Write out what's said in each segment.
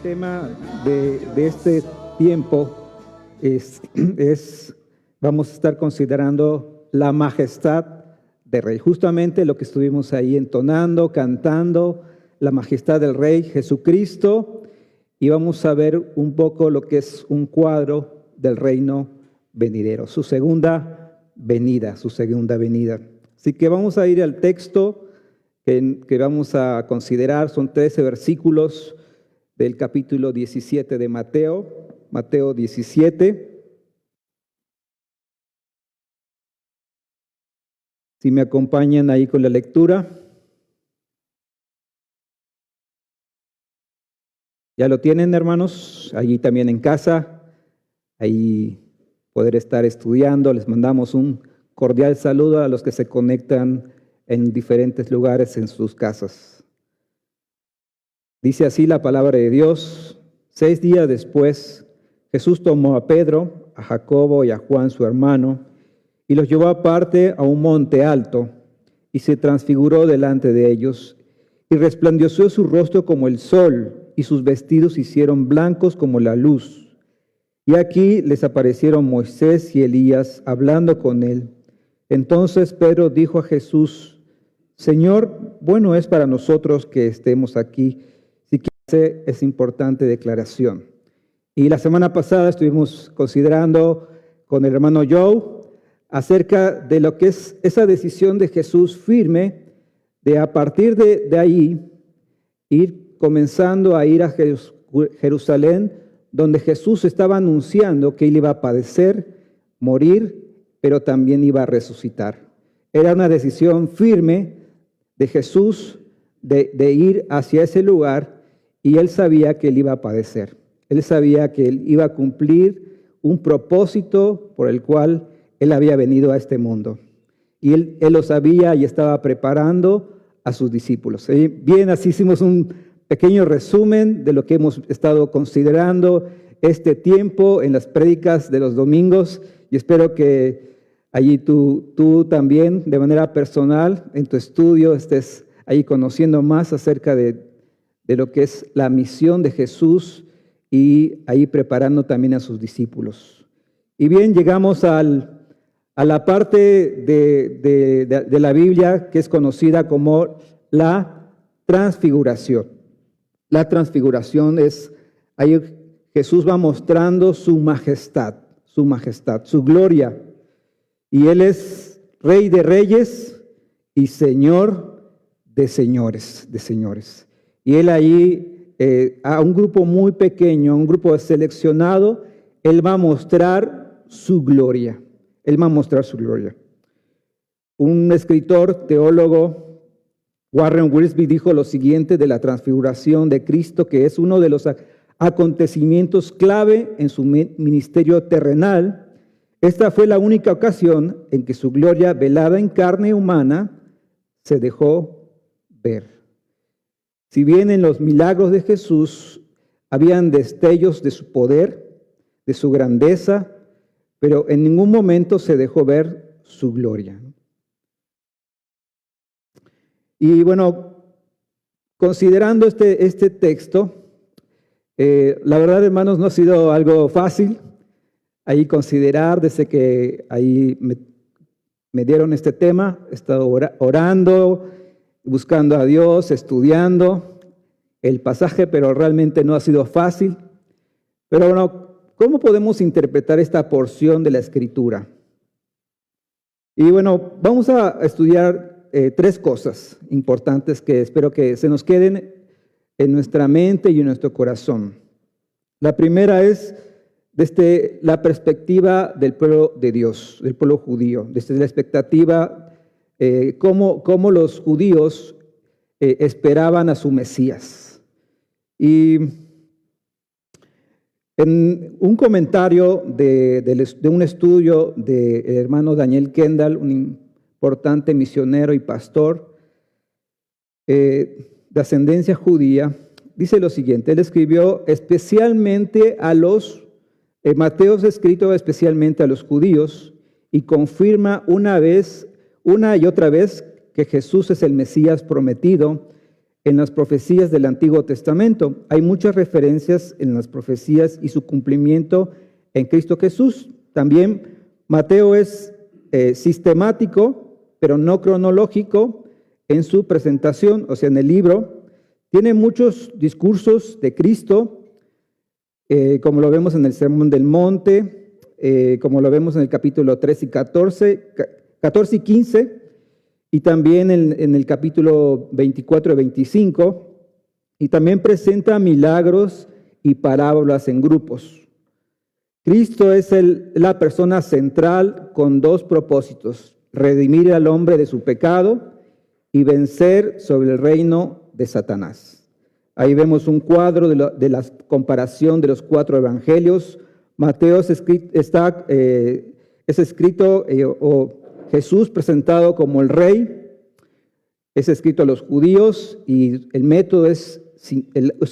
tema de este tiempo vamos a estar considerando la majestad del Rey. Justamente lo que estuvimos ahí entonando, cantando, la majestad del Rey Jesucristo, y vamos a ver un poco lo que es un cuadro del reino venidero, su segunda venida. Así que vamos a ir al texto que vamos a considerar. Son 13 versículos del capítulo 17 de Mateo 17. Si me acompañan ahí con la lectura. ¿Ya lo tienen, hermanos? Allí también en casa, ahí poder estar estudiando. Les mandamos un cordial saludo a los que se conectan en diferentes lugares en sus casas. Dice así la palabra de Dios: 6 días después, Jesús tomó a Pedro, a Jacobo y a Juan su hermano, y los llevó aparte a un monte alto, y se transfiguró delante de ellos, y resplandeció su rostro como el sol, y sus vestidos se hicieron blancos como la luz. Y aquí les aparecieron Moisés y Elías hablando con él. Entonces Pedro dijo a Jesús: Señor, bueno es para nosotros que estemos aquí. Si quieres, es importante declaración. Y la semana pasada estuvimos considerando con el hermano Joe acerca de lo que es esa decisión de Jesús firme de a partir de ahí ir comenzando a ir a Jerusalén, donde Jesús estaba anunciando que él iba a padecer, morir, pero también iba a resucitar. Era una decisión firme de Jesús de ir hacia ese lugar, y él sabía que él iba a padecer. Él sabía que él iba a cumplir un propósito por el cual él había venido a este mundo. Y él lo sabía y estaba preparando a sus discípulos. Bien, así hicimos un pequeño resumen de lo que hemos estado considerando este tiempo en las prédicas de los domingos, y espero que allí tú también, de manera personal, en tu estudio, estés ahí conociendo más acerca de lo que es la misión de Jesús y ahí preparando también a sus discípulos. Y bien, llegamos a la parte de la Biblia que es conocida como la transfiguración. La transfiguración es, ahí Jesús va mostrando su majestad, su gloria. Y Él es Rey de reyes y Señor de señores. Y Él ahí, a un grupo muy pequeño, a un grupo seleccionado, Él va a mostrar su gloria. Un escritor, teólogo, Warren Wiersbe, dijo lo siguiente de la transfiguración de Cristo, que es uno de los acontecimientos clave en su ministerio terrenal. Esta fue la única ocasión en que su gloria, velada en carne humana, se dejó ver. Si bien en los milagros de Jesús habían destellos de su poder, de su grandeza, pero en ningún momento se dejó ver su gloria. Y bueno, considerando este texto, la verdad, hermanos, no ha sido algo fácil ahí considerar. Desde que ahí me dieron este tema, he estado orando, buscando a Dios, estudiando el pasaje, pero realmente no ha sido fácil. Pero bueno, ¿cómo podemos interpretar esta porción de la Escritura? Y bueno, vamos a estudiar 3 cosas importantes que espero que se nos queden en nuestra mente y en nuestro corazón. La primera es desde la perspectiva del pueblo de Dios, del pueblo judío, desde la expectativa, cómo los judíos esperaban a su Mesías. Y en un comentario de un estudio del hermano Daniel Kendall, un importante misionero y pastor de ascendencia judía, dice lo siguiente. Él escribió especialmente a los, Mateo es escrito especialmente a los judíos, y confirma una y otra vez que Jesús es el Mesías prometido en las profecías del Antiguo Testamento. Hay muchas referencias en las profecías y su cumplimiento en Cristo Jesús. También Mateo es sistemático, pero no cronológico en su presentación, o sea, en el libro. Tiene muchos discursos de Cristo, como lo vemos en el Sermón del Monte, como lo vemos en el capítulo 13 y 14 y 15, y también en el capítulo 24 y 25, y también presenta milagros y parábolas en grupos. Cristo es la persona central con dos propósitos: redimir al hombre de su pecado y vencer sobre el reino de Satanás. Ahí vemos un cuadro de la comparación de los 4 evangelios. Mateo es escrito o Jesús presentado como el rey, es escrito a los judíos y el método es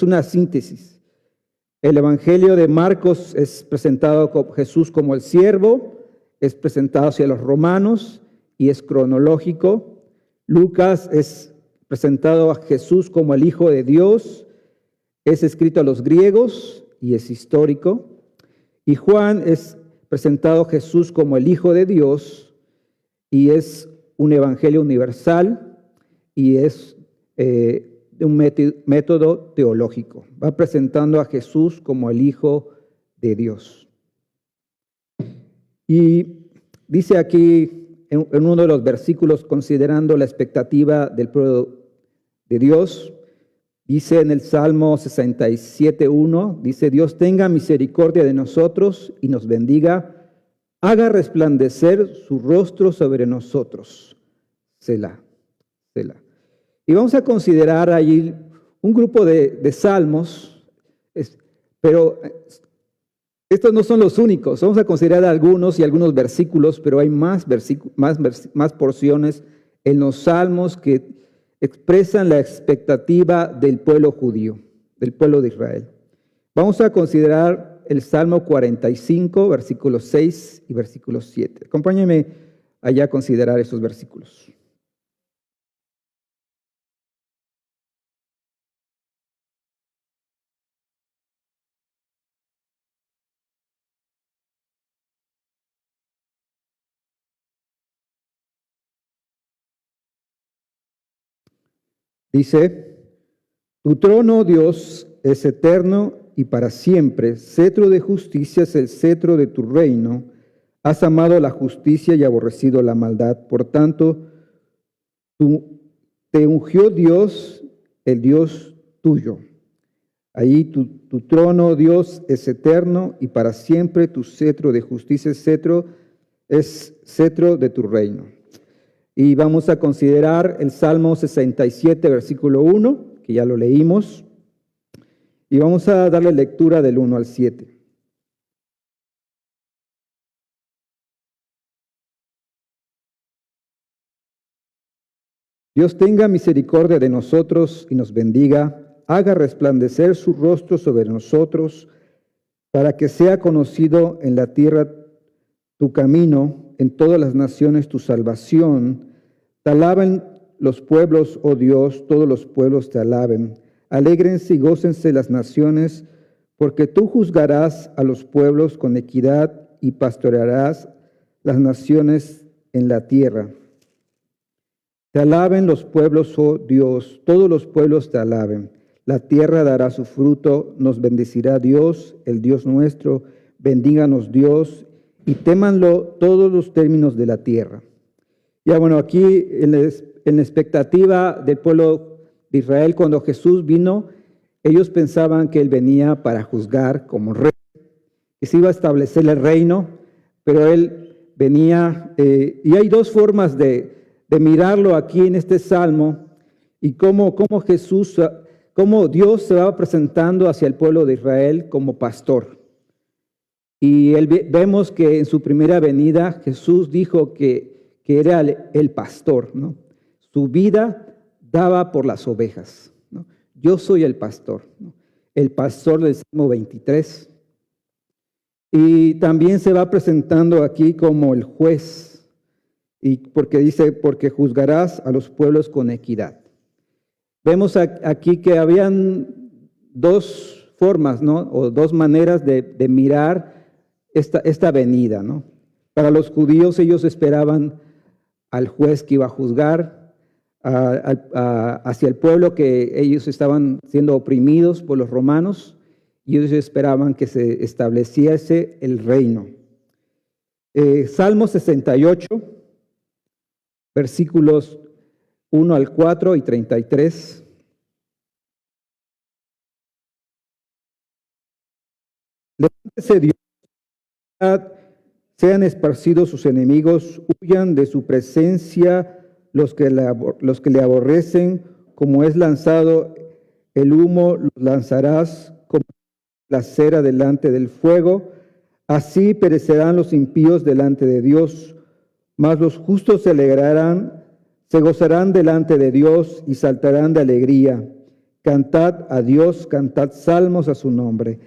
una síntesis. El evangelio de Marcos es presentado a Jesús como el siervo, es presentado hacia los romanos y es cronológico. Lucas es presentado a Jesús como el Hijo de Dios, es escrito a los griegos y es histórico. Y Juan es presentado a Jesús como el Hijo de Dios y es un evangelio universal y es un método teológico. Va presentando a Jesús como el Hijo de Dios. Y dice aquí en uno de los versículos, considerando la expectativa del pueblo de Dios, dice en el Salmo 67:1, dice: Dios tenga misericordia de nosotros y nos bendiga, haga resplandecer su rostro sobre nosotros. Selah, Selah. Y vamos a considerar allí un grupo de salmos, pero estos no son los únicos. Vamos a considerar algunos y algunos versículos, pero hay más porciones en los salmos que expresan la expectativa del pueblo judío, del pueblo de Israel. Vamos a considerar el Salmo 45, versículos 6 y versículos 7. Acompáñenme allá a considerar esos versículos. Dice: Tu trono, Dios, es eterno y para siempre. Cetro de justicia es el cetro de tu reino. Has amado la justicia y aborrecido la maldad. Por tanto, te ungió Dios, el Dios tuyo. Ahí tu trono, Dios, es eterno y para siempre. Tu cetro de justicia es cetro de tu reino. Y vamos a considerar el Salmo 67, versículo 1, que ya lo leímos. Y vamos a darle lectura del 1 al 7. Dios tenga misericordia de nosotros y nos bendiga, haga resplandecer su rostro sobre nosotros, para que sea conocido en la tierra tu camino, en todas las naciones tu salvación. Te alaben los pueblos, oh Dios, todos los pueblos te alaben. Alégrense y gócense las naciones, porque tú juzgarás a los pueblos con equidad y pastorearás las naciones en la tierra. Te alaben los pueblos, oh Dios, todos los pueblos te alaben. La tierra dará su fruto, nos bendecirá Dios, el Dios nuestro. Bendíganos Dios y témanlo todos los términos de la tierra. Ya bueno, aquí en la expectativa del pueblo de Israel, cuando Jesús vino, ellos pensaban que Él venía para juzgar como rey, que se iba a establecer el reino, pero Él venía, y hay dos formas de mirarlo aquí en este salmo, y cómo Dios se va presentando hacia el pueblo de Israel como pastor. Y vemos que en su primera venida Jesús dijo que era el pastor, ¿no? Su vida daba por las ovejas, ¿no? Yo soy el pastor, ¿no? El pastor del Salmo 23. Y también se va presentando aquí como el juez, y porque dice, porque juzgarás a los pueblos con equidad. Vemos aquí que habían dos formas, ¿no? O dos maneras de mirar esta venida, ¿no? Para los judíos, ellos esperaban al juez que iba a juzgar hacia el pueblo, que ellos estaban siendo oprimidos por los romanos, y ellos esperaban que se estableciese el reino. Salmo 68, versículos 1 al 4 y 33. Levántese Dios, sean esparcidos sus enemigos, huyan de su presencia los que le aborrecen, como es lanzado el humo, los lanzarás como la cera delante del fuego. Así perecerán los impíos delante de Dios, mas los justos se alegrarán, se gozarán delante de Dios y saltarán de alegría. Cantad a Dios, cantad salmos a su nombre.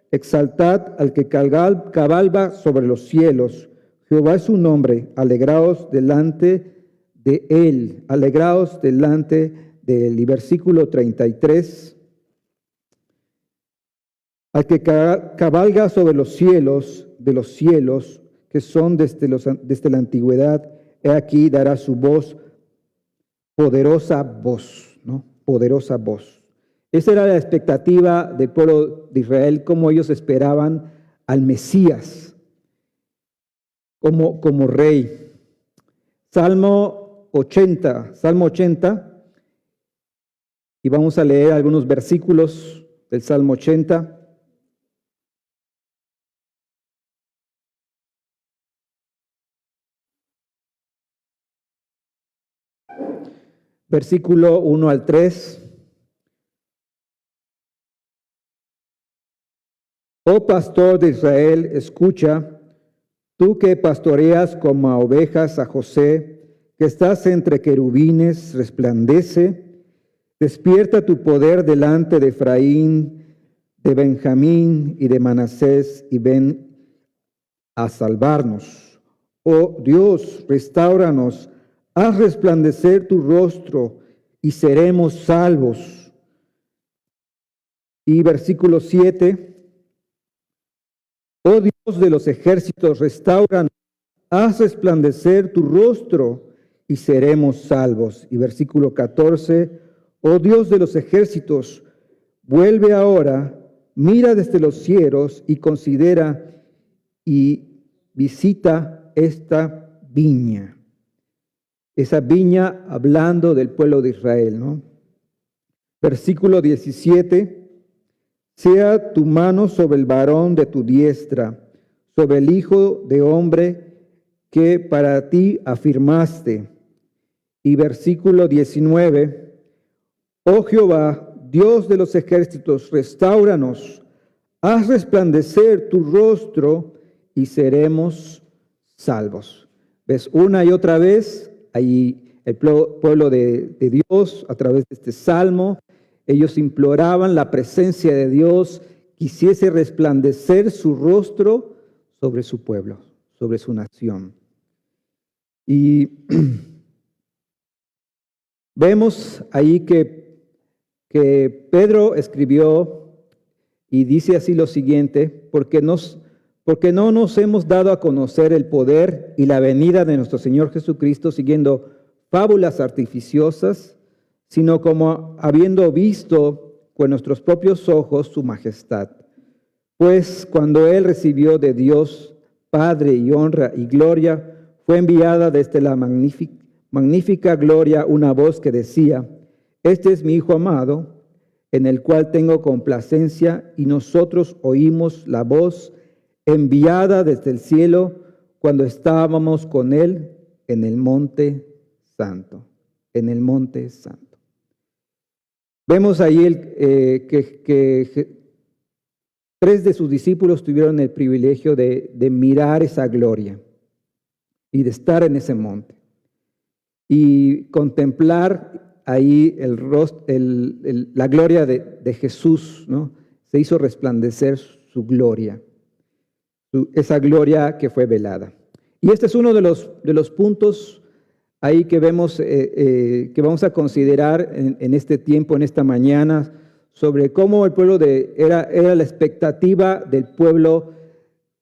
Exaltad al que cabalga sobre los cielos. Jehová es su nombre. Alegraos delante de él. Alegraos delante de él. Y versículo 33. Al que cabalga sobre los cielos, de los cielos, que son desde la antigüedad, he aquí dará su voz, poderosa voz, ¿no? Poderosa voz. Esa era la expectativa del pueblo de Israel, como ellos esperaban al Mesías como rey. Salmo 80, y vamos a leer algunos versículos del Salmo 80. Versículo 1 al 3. Oh pastor de Israel, escucha, tú que pastoreas como a ovejas a José, que estás entre querubines, resplandece, despierta tu poder delante de Efraín, de Benjamín y de Manasés, y ven a salvarnos. Oh Dios, restáuranos, haz resplandecer tu rostro y seremos salvos. Y versículo 7. Oh Dios de los ejércitos, restáuranos, haz resplandecer tu rostro y seremos salvos. Y versículo 14. Oh Dios de los ejércitos, vuelve ahora, mira desde los cielos y considera y visita esta viña. Esa viña hablando del pueblo de Israel, ¿no? Versículo 17. Sea tu mano sobre el varón de tu diestra, sobre el hijo de hombre que para ti afirmaste. Y versículo 19. Oh Jehová, Dios de los ejércitos, restáuranos, haz resplandecer tu rostro y seremos salvos. ¿Ves? Una y otra vez, ahí el pueblo de Dios, a través de este salmo, ellos imploraban la presencia de Dios, quisiese resplandecer su rostro sobre su pueblo, sobre su nación. Y vemos ahí que Pedro escribió y dice así lo siguiente: porque no nos hemos dado a conocer el poder y la venida de nuestro Señor Jesucristo siguiendo fábulas artificiosas, sino como habiendo visto con nuestros propios ojos su majestad. Pues cuando Él recibió de Dios Padre y honra y gloria, fue enviada desde la magnífica gloria una voz que decía: Este es mi Hijo amado, en el cual tengo complacencia, y nosotros oímos la voz enviada desde el cielo cuando estábamos con Él en el monte santo, en el monte santo. Vemos ahí que tres de sus discípulos tuvieron el privilegio de mirar esa gloria y de estar en ese monte y contemplar ahí la gloria de Jesús, ¿no? Se hizo resplandecer su gloria, esa gloria que fue velada. Y este es uno de los puntos ahí que vemos, que vamos a considerar en este tiempo, en esta mañana, sobre cómo el pueblo era la expectativa del pueblo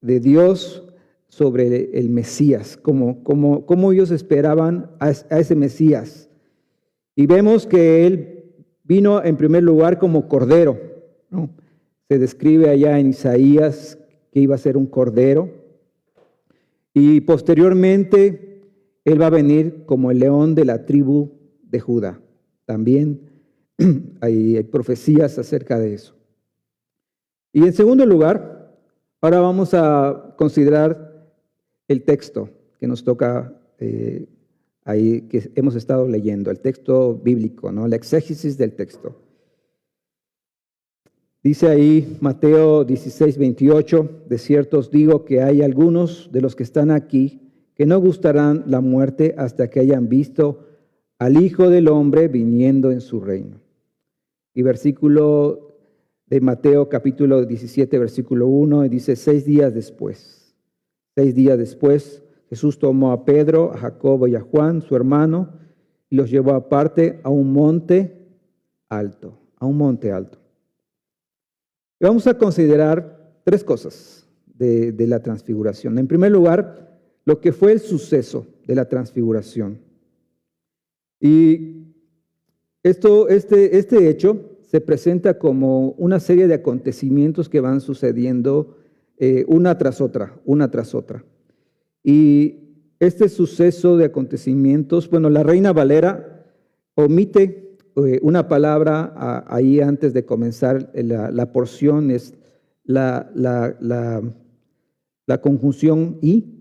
de Dios sobre el Mesías, cómo ellos esperaban a ese Mesías. Y vemos que él vino en primer lugar como cordero, ¿no? Se describe allá en Isaías que iba a ser un cordero. Y posteriormente él va a venir como el león de la tribu de Judá. También hay profecías acerca de eso. Y en segundo lugar, ahora vamos a considerar el texto que nos toca ahí, que hemos estado leyendo, el texto bíblico, ¿no? La exégesis del texto. Dice ahí Mateo 16, 28, de cierto os digo que hay algunos de los que están aquí que no gustarán la muerte hasta que hayan visto al Hijo del Hombre viniendo en su reino. Y versículo de Mateo capítulo 17, versículo 1, dice 6 días después, Jesús tomó a Pedro, a Jacobo y a Juan, su hermano, y los llevó aparte a un monte alto, Y vamos a considerar 3 cosas de la transfiguración. En primer lugar, lo que fue el suceso de la transfiguración. Y este hecho se presenta como una serie de acontecimientos que van sucediendo una tras otra. Y este suceso de acontecimientos, bueno, la Reina Valera omite una palabra ahí antes de comenzar la porción, es la conjunción y,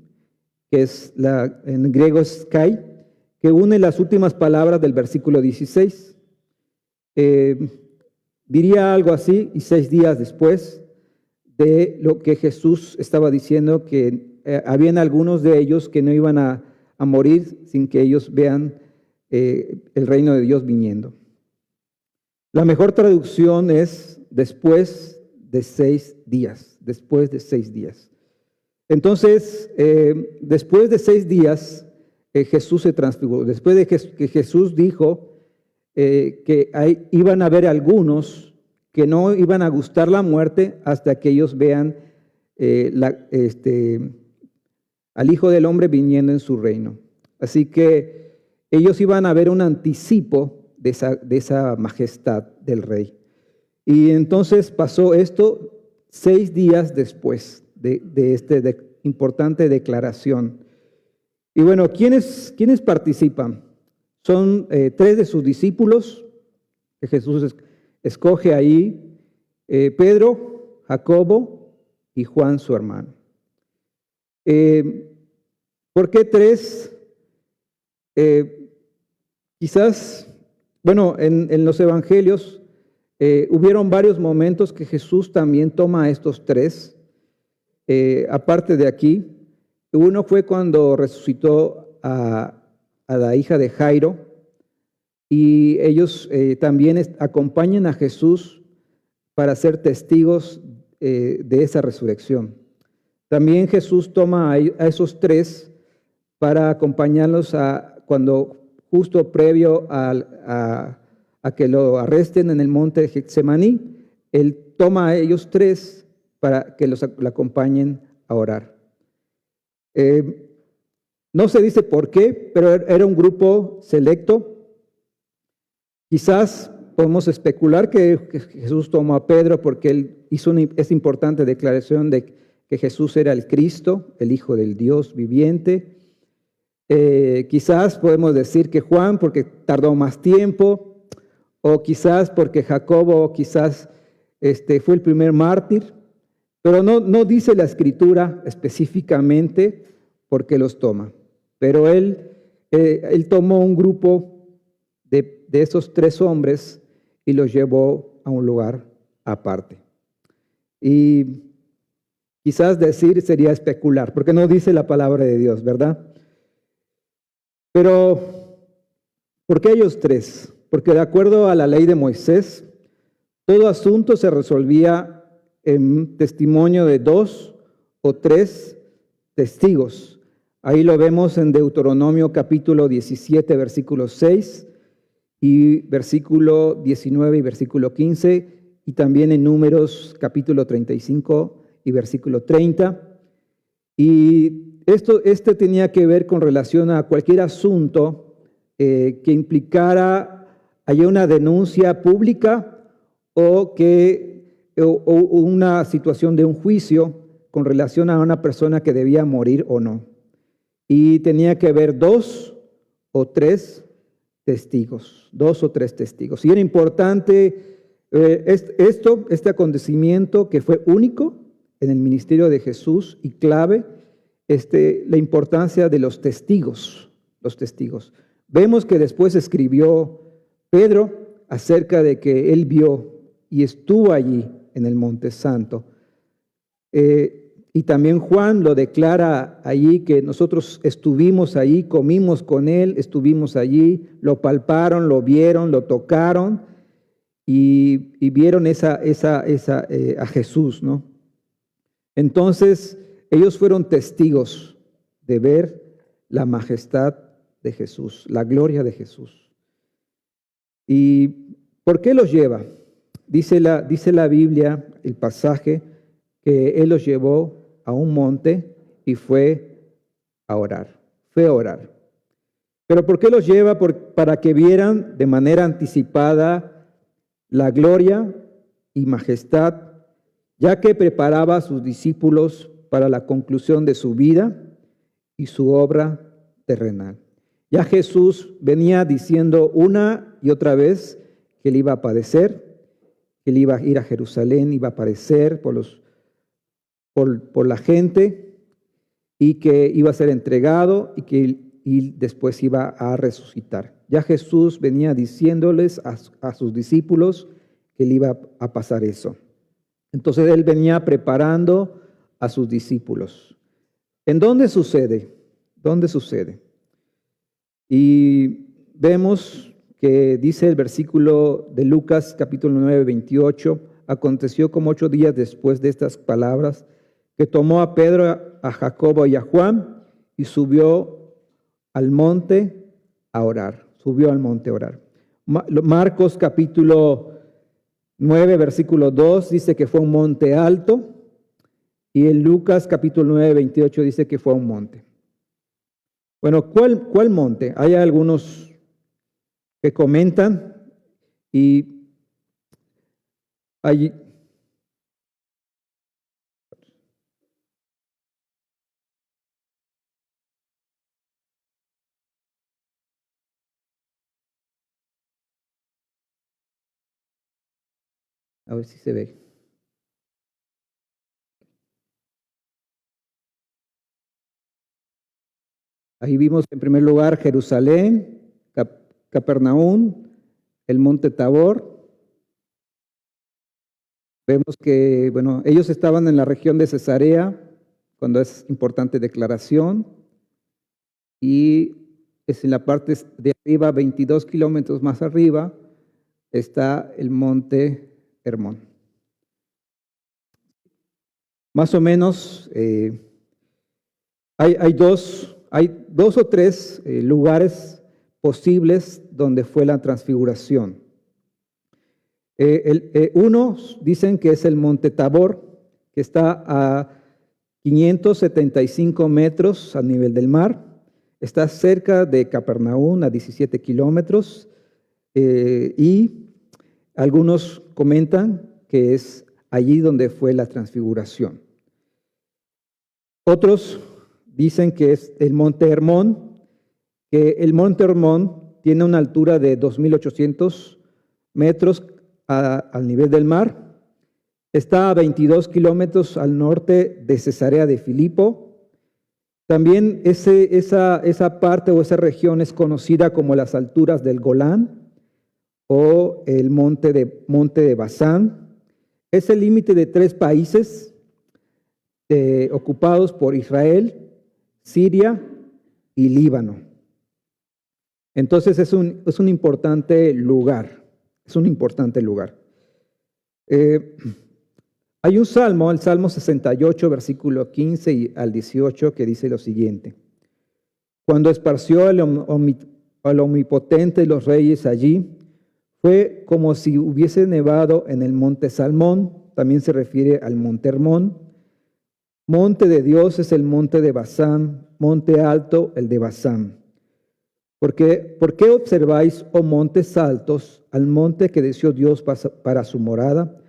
que es en griego es kai, que une las últimas palabras del versículo 16. Diría algo así, y 6 días después de lo que Jesús estaba diciendo, que habían algunos de ellos que no iban a morir sin que ellos vean el reino de Dios viniendo. La mejor traducción es después de 6 días, Entonces, después de 6 días, Jesús se transfiguró. Después de que Jesús dijo que iban a haber algunos que no iban a gustar la muerte hasta que ellos vean al Hijo del Hombre viniendo en su reino. Así que ellos iban a ver un anticipo de esa majestad del Rey. Y entonces pasó esto 6 días después de esta importante declaración. Y bueno, ¿quiénes participan? Son 3 de sus discípulos que Jesús escoge ahí, Pedro, Jacobo y Juan, su hermano. ¿Por qué 3? Quizás, bueno, en los evangelios hubieron varios momentos que Jesús también toma a estos 3. Aparte de aquí, uno fue cuando resucitó a la hija de Jairo, y ellos también acompañan a Jesús para ser testigos de esa resurrección. También Jesús toma a esos 3 para acompañarlos cuando justo previo a que lo arresten en el monte de Getsemaní, Él toma a ellos 3 para que lo acompañen a orar. No se dice por qué, pero era un grupo selecto. Quizás podemos especular que Jesús tomó a Pedro porque él hizo esa importante declaración de que Jesús era el Cristo, el Hijo del Dios viviente. Quizás podemos decir que Juan porque tardó más tiempo, o quizás porque Jacobo fue el primer mártir, pero no dice la Escritura específicamente por qué los toma. Pero él tomó un grupo de esos 3 hombres y los llevó a un lugar aparte. Y quizás decir sería especular, porque no dice la palabra de Dios, ¿verdad? Pero, ¿por qué ellos 3? Porque de acuerdo a la ley de Moisés, todo asunto se resolvía en testimonio de 2 o 3 testigos. Ahí lo vemos en Deuteronomio capítulo 17, versículo 6 y versículo 19 y versículo 15, y también en Números capítulo 35 y versículo 30. Y este tenía que ver con relación a cualquier asunto que implicara haya una denuncia pública o una situación de un juicio con relación a una persona que debía morir o no. Y tenía que haber dos o tres testigos. Y era importante este acontecimiento que fue único en el ministerio de Jesús y clave, la importancia de los testigos. Vemos que después escribió Pedro acerca de que él vio y estuvo allí en el Monte Santo. Y también Juan lo declara allí, que nosotros estuvimos allí, comimos con él, estuvimos allí, lo palparon, lo vieron, lo tocaron y vieron a Jesús, ¿no? Entonces, ellos fueron testigos de ver la majestad de Jesús, la gloria de Jesús. ¿Y por qué los lleva? Dice la Biblia, el pasaje, que Él los llevó a un monte y fue a orar. ¿Pero por qué los lleva? Para que vieran de manera anticipada la gloria y majestad, ya que preparaba a sus discípulos para la conclusión de su vida y su obra terrenal. Ya Jesús venía diciendo una y otra vez que Él iba a padecer, que Él iba a ir a Jerusalén, iba a padecer por la gente, y que iba a ser entregado y después iba a resucitar. Ya Jesús venía diciéndoles a sus discípulos que le iba a pasar eso. Entonces Él venía preparando a sus discípulos. ¿En dónde sucede? Y vemos que dice el versículo de Lucas capítulo 9, 28, aconteció como 8 días después de estas palabras, que tomó a Pedro, a Jacobo y a Juan y subió al monte a orar. Marcos capítulo 9, versículo 2 dice que fue un monte alto, y en Lucas capítulo 9, 28 dice que fue un monte. Bueno, ¿cuál monte? Hay algunos que comentan y hay... A ver si se ve. Ahí vimos en primer lugar Jerusalén, Capernaum, el monte Tabor. Vemos que, bueno, ellos estaban en la región de Cesarea, cuando es importante declaración, y es en la parte de arriba, 22 kilómetros más arriba, está el monte Hermón. Más o menos hay dos o tres lugares posibles donde fue la transfiguración. Unos dicen que es el monte Tabor, que está a 575 metros a nivel del mar. Está cerca de Capernaum, a 17 kilómetros. Y algunos comentan que es allí donde fue la transfiguración. Otros dicen que es el monte Hermón, que el monte Hermón tiene una altura de 2.800 metros al nivel del mar. Está a 22 kilómetros al norte de Cesarea de Filipo. También esa parte o esa región es conocida como las alturas del Golán o el monte de Basán. Es el límite de 3 países ocupados por Israel, Siria y Líbano. Entonces es un importante lugar. Hay un salmo, el Salmo 68, versículo 15 al 18, que dice lo siguiente: Cuando esparció al Omnipotente y los reyes allí, fue como si hubiese nevado en el monte Salmón, también se refiere al monte Hermón. Monte de Dios es el monte de Basán, monte alto el de Basán. ¿Por qué observáis, oh montes altos, al monte que deseó Dios para su morada?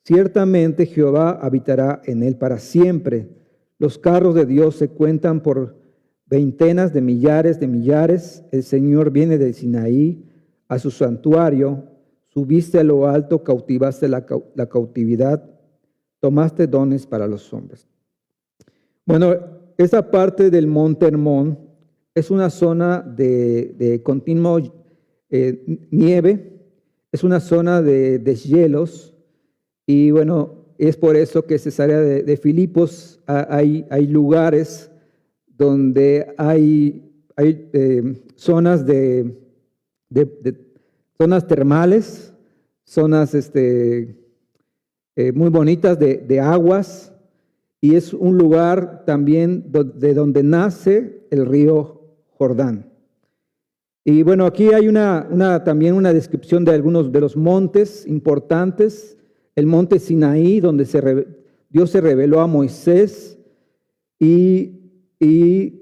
Ciertamente Jehová habitará en él para siempre. Los carros de Dios se cuentan por veintenas de millares. El Señor viene del Sinaí a su santuario. Subiste a lo alto, cautivaste la cautividad, tomaste dones para los hombres. Bueno, esa parte del monte Hermón es una zona de continuo nieve, es una zona de deshielos, y bueno, es por eso que Cesarea de Filipos hay lugares donde hay zonas zonas termales, zonas muy bonitas de aguas, y es un lugar también de donde nace el río Jordán. Y bueno, aquí hay también una descripción de algunos de los montes importantes. El monte Sinaí, donde Dios se reveló a Moisés, y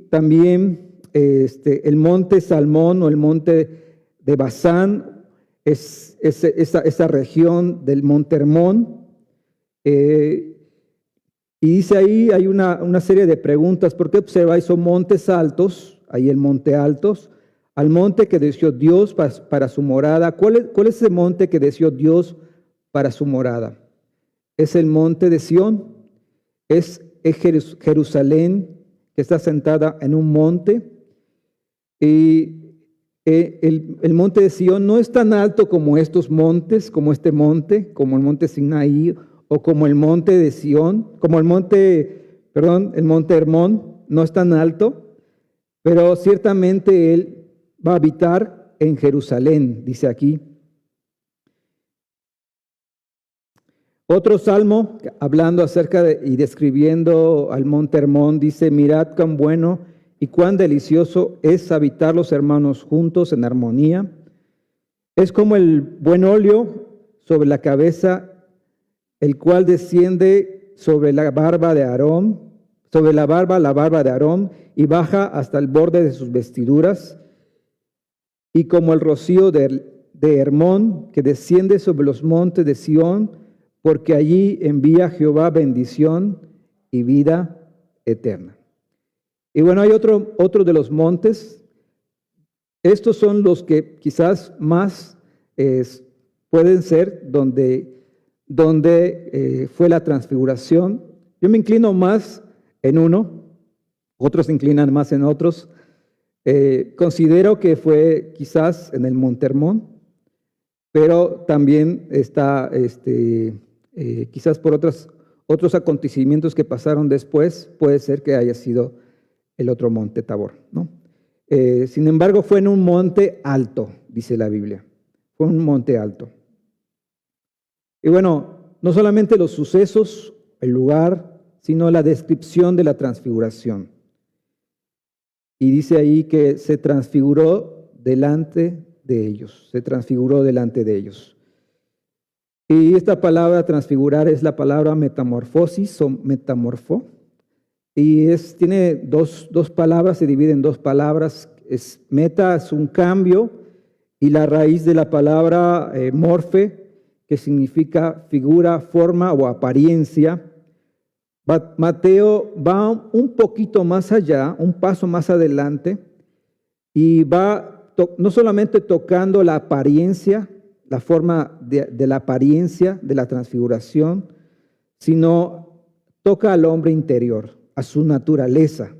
también el monte Salmón o el monte de Basán, es esa región del monte Hermón. Y dice ahí, hay una serie de preguntas. ¿Por qué observáis son montes altos, ahí el monte altos, al monte que deseó Dios para su morada? ¿Cuál es ese monte que deseó Dios para su morada? Es el monte de Sión, es Jerusalén, que está sentada en un monte. Y el monte de Sión no es tan alto como estos montes, como este monte, como el monte Sinaí, o como el monte de Sión, el monte Hermón, no es tan alto, pero ciertamente Él va a habitar en Jerusalén, dice aquí. Otro salmo, hablando acerca y describiendo al monte Hermón, dice: mirad cuán bueno y cuán delicioso es habitar los hermanos juntos en armonía. Es como el buen óleo sobre la cabeza, el cual desciende sobre la barba de Aarón, la barba de Aarón, y baja hasta el borde de sus vestiduras, y como el rocío de Hermón, que desciende sobre los montes de Sión, porque allí envía Jehová bendición y vida eterna. Y bueno, hay otro de los montes. Estos son los que quizás más pueden ser donde fue la transfiguración. Yo me inclino más en uno, otros se inclinan más en otros. Considero que fue quizás en el monte Hermón, pero también está quizás por otros acontecimientos que pasaron después, puede ser que haya sido el otro monte Tabor, ¿no? Sin embargo, fue en un monte alto, dice la Biblia. Fue un monte alto. Y bueno, no solamente los sucesos, el lugar, sino la descripción de la transfiguración. Y dice ahí que se transfiguró delante de ellos, Y esta palabra transfigurar es la palabra metamorfosis o metamorfo. Y tiene dos palabras, se divide en dos palabras. Meta es un cambio, y la raíz de la palabra morfe, que significa figura, forma o apariencia. Mateo va un poquito más allá, un paso más adelante, y va no solamente tocando la apariencia, la forma de la apariencia de la transfiguración, sino toca al hombre interior, a su naturaleza.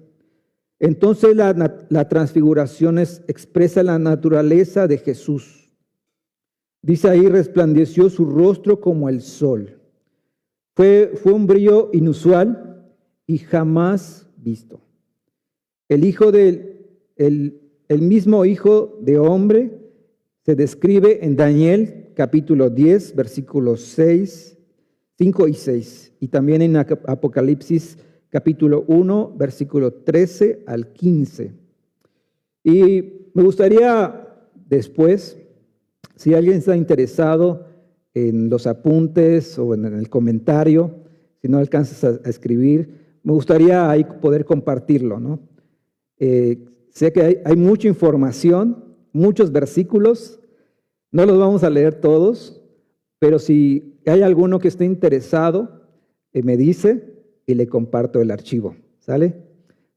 Entonces la transfiguración expresa la naturaleza de Jesús. Dice ahí: resplandeció su rostro como el sol. Fue un brillo inusual y jamás visto. El mismo Hijo de Hombre se describe en Daniel capítulo 10, versículos 5 y 6, y también en Apocalipsis capítulo 1, versículo 13 al 15. Y me gustaría después, si alguien está interesado en los apuntes o en el comentario, si no alcanzas a escribir, me gustaría ahí poder compartirlo, ¿no? Sé que hay mucha información, muchos versículos, no los vamos a leer todos, pero si hay alguno que esté interesado, me dice y le comparto el archivo, ¿sale?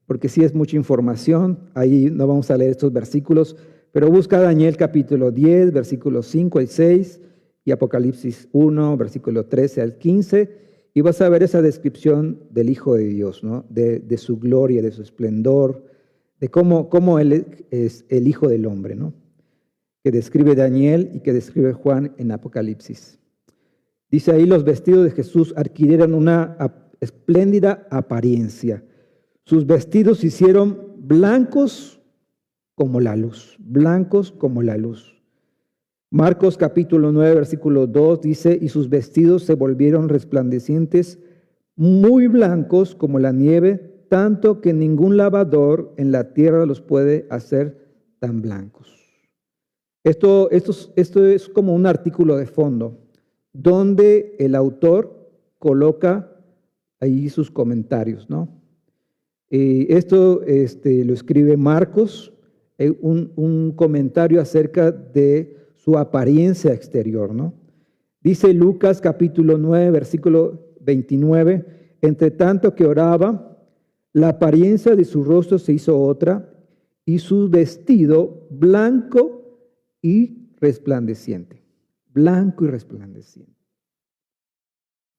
Porque sí es mucha información, ahí no vamos a leer estos versículos, pero busca Daniel capítulo 10, versículos 5 al 6 y Apocalipsis 1, versículo 13 al 15, y vas a ver esa descripción del Hijo de Dios, ¿no? De su gloria, de su esplendor, de cómo Él es el Hijo del Hombre, ¿no? Que describe Daniel y que describe Juan en Apocalipsis. Dice ahí, los vestidos de Jesús adquirieron una espléndida apariencia. Sus vestidos se hicieron blancos como la luz, blancos como la luz. Marcos capítulo 9, versículo 2 dice, y sus vestidos se volvieron resplandecientes, muy blancos como la nieve, tanto que ningún lavador en la tierra los puede hacer tan blancos. Esto es como un artículo de fondo, donde el autor coloca ahí sus comentarios, ¿no? Esto lo escribe Marcos, un comentario acerca de su apariencia exterior, ¿no? Dice Lucas capítulo 9, versículo 29, entre tanto que oraba, la apariencia de su rostro se hizo otra y su vestido blanco y resplandeciente, blanco y resplandeciente.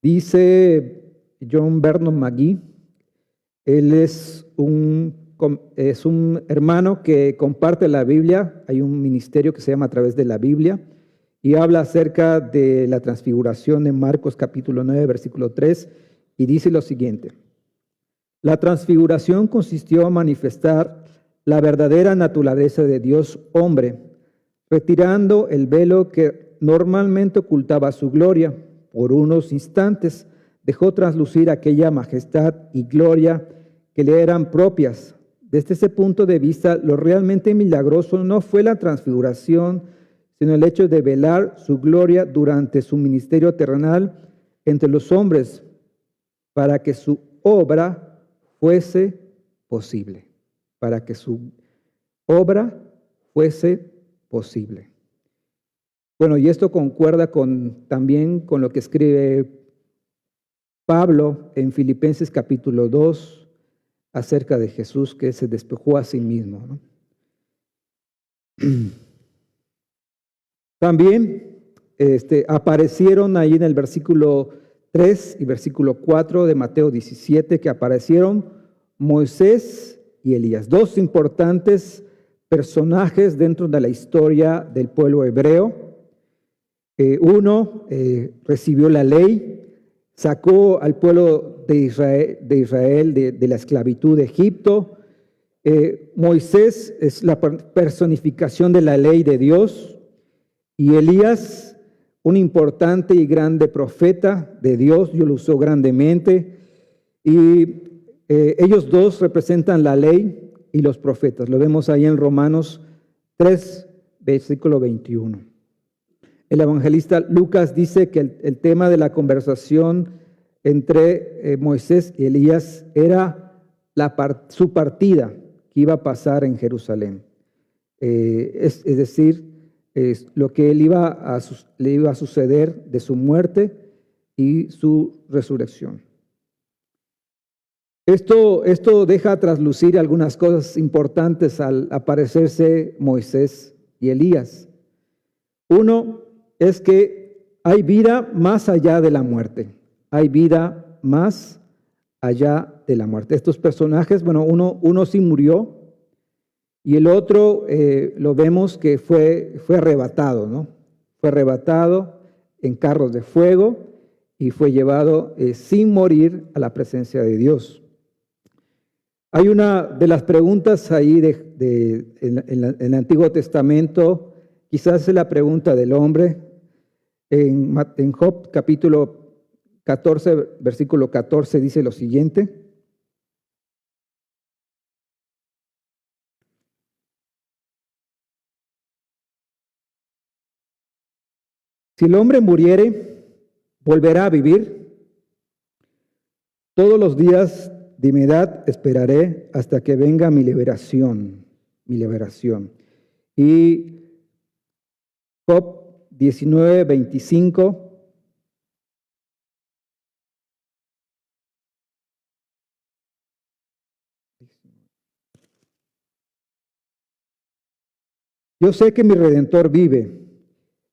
Dice John Vernon McGee, él es un hermano que comparte la Biblia, hay un ministerio que se llama A Través de la Biblia, y habla acerca de la transfiguración en Marcos capítulo 9, versículo 3, y dice lo siguiente: la transfiguración consistió en manifestar la verdadera naturaleza de Dios hombre, retirando el velo que normalmente ocultaba su gloria. Por unos instantes dejó traslucir aquella majestad y gloria que le eran propias. Desde ese punto de vista, lo realmente milagroso no fue la transfiguración, sino el hecho de velar su gloria durante su ministerio terrenal entre los hombres, para que su obra fuese posible, para que su obra fuese posible. Bueno, y esto concuerda también con lo que escribe Pablo en Filipenses capítulo 2 acerca de Jesús, que se despojó a sí mismo, ¿no? También aparecieron ahí en el versículo 3 y versículo 4 de Mateo 17, que aparecieron Moisés y Elías, dos importantes personajes dentro de la historia del pueblo hebreo. Uno recibió la ley, sacó al pueblo de Israel de la esclavitud de Egipto. Moisés es la personificación de la ley de Dios, y Elías, un importante y grande profeta de Dios, Dios lo usó grandemente, y ellos dos representan la ley y los profetas. Lo vemos ahí en Romanos 3, versículo 21. El evangelista Lucas dice que el tema de la conversación entre Moisés y Elías era su partida que iba a pasar en Jerusalén. Es decir, lo que le iba a suceder de su muerte y su resurrección. Esto deja traslucir algunas cosas importantes al aparecerse Moisés y Elías. Uno es que hay vida más allá de la muerte. Hay vida más allá de la muerte. Estos personajes, bueno, uno sí murió y el otro lo vemos que fue arrebatado, ¿no? Fue arrebatado en carros de fuego y fue llevado sin morir a la presencia de Dios. Hay una de las preguntas ahí en el Antiguo Testamento, quizás es la pregunta del hombre. En Job capítulo 14, versículo 14 dice lo siguiente: Si el hombre muriere, volverá a vivir. Todos los días de mi edad esperaré hasta que venga mi liberación, mi liberación. Y Job 19:25. Yo sé que mi Redentor vive,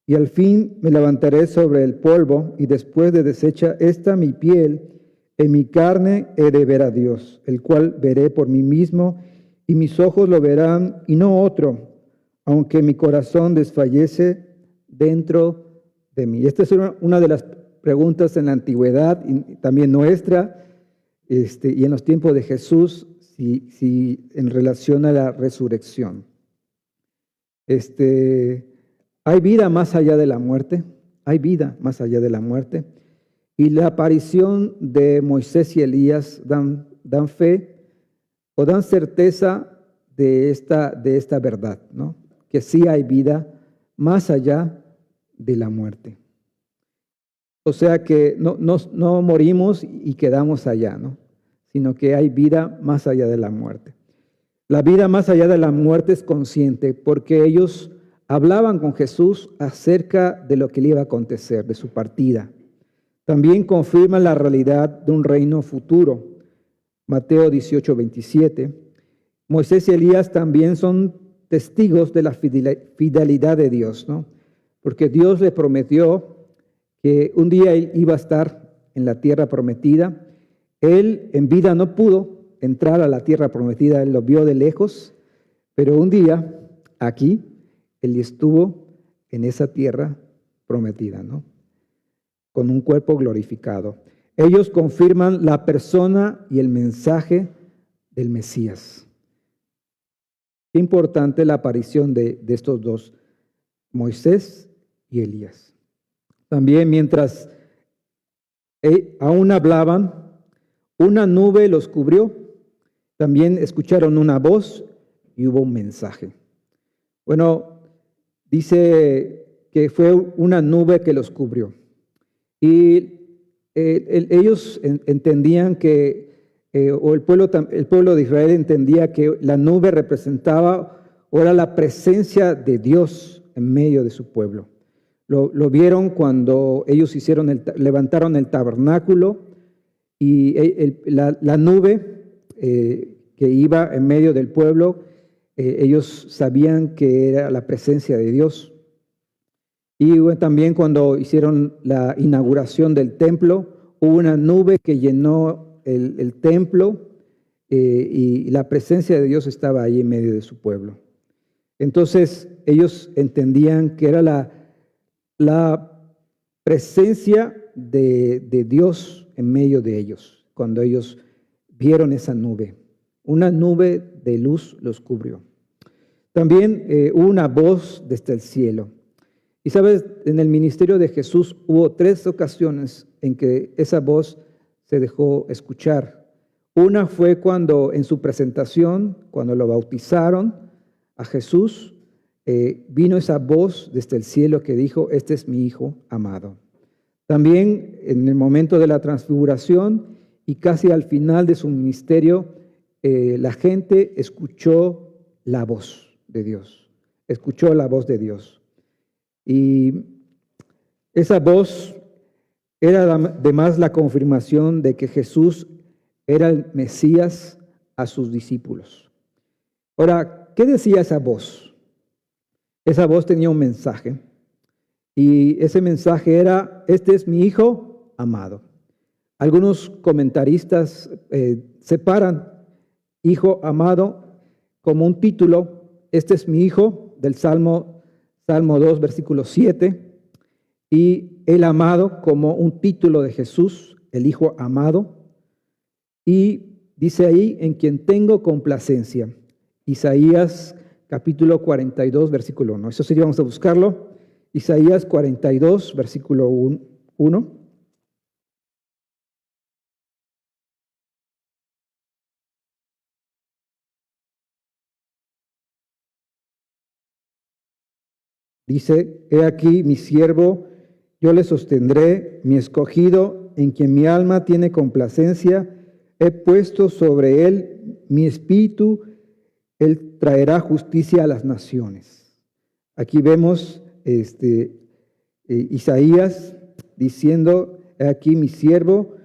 y al fin me levantaré sobre el polvo, y después de deshecha esta mi piel, en mi carne he de ver a Dios, el cual veré por mí mismo, y mis ojos lo verán, y no otro, aunque mi corazón desfallece dentro de mí. Esta es una de las preguntas en la antigüedad, y también nuestra, y en los tiempos de Jesús, si en relación a la resurrección. Hay vida más allá de la muerte, hay vida más allá de la muerte. Y la aparición de Moisés y Elías dan fe o dan certeza de esta verdad, ¿no? Que sí hay vida más allá de la muerte. O sea que no morimos y quedamos allá, ¿no? Sino que hay vida más allá de la muerte. La vida más allá de la muerte es consciente porque ellos hablaban con Jesús acerca de lo que le iba a acontecer, de su partida. También confirman la realidad de un reino futuro. Mateo 18:27. Moisés y Elías también son testigos de la fidelidad de Dios, ¿no? Porque Dios le prometió que un día él iba a estar en la tierra prometida. Él en vida no pudo entrar a la tierra prometida, él lo vio de lejos, pero un día aquí él estuvo en esa tierra prometida, ¿no? Con un cuerpo glorificado. Ellos confirman la persona y el mensaje del Mesías. Qué importante la aparición de estos dos, Moisés y Elías. También mientras aún hablaban, una nube los cubrió. También escucharon una voz y hubo un mensaje. Bueno, dice que fue una nube que los cubrió. Y ellos entendían que, o el pueblo de Israel entendía que la nube representaba o era la presencia de Dios en medio de su pueblo. Lo vieron cuando ellos levantaron el tabernáculo y la nube que iba en medio del pueblo, ellos sabían que era la presencia de Dios. Y también cuando hicieron la inauguración del templo, hubo una nube que llenó el templo y la presencia de Dios estaba ahí en medio de su pueblo. Entonces ellos entendían que era la presencia de Dios en medio de ellos, cuando ellos vieron esa nube. Una nube de luz los cubrió. También hubo una voz desde el cielo. Y sabes, en el ministerio de Jesús hubo 3 ocasiones en que esa voz se dejó escuchar. Una fue cuando en su presentación, cuando lo bautizaron a Jesús, vino esa voz desde el cielo que dijo: este es mi Hijo amado. También en el momento de la transfiguración y casi al final de su ministerio, la gente escuchó la voz de Dios, escuchó la voz de Dios. Y esa voz era además la confirmación de que Jesús era el Mesías a sus discípulos. Ahora, ¿qué decía esa voz? Esa voz tenía un mensaje. Y ese mensaje era: este es mi Hijo amado. Algunos comentaristas separan Hijo amado como un título. Este es mi Hijo, del Salmo 2, versículo 7. Y el amado como un título de Jesús, el Hijo amado. Y dice ahí: en quien tengo complacencia. Isaías capítulo 42, versículo 1. Eso sí, vamos a buscarlo. Isaías 42, versículo 1. Dice: he aquí mi siervo, yo le sostendré, mi escogido, en quien mi alma tiene complacencia. He puesto sobre él mi espíritu, él traerá justicia a las naciones. Aquí vemos Isaías diciendo, he aquí mi siervo,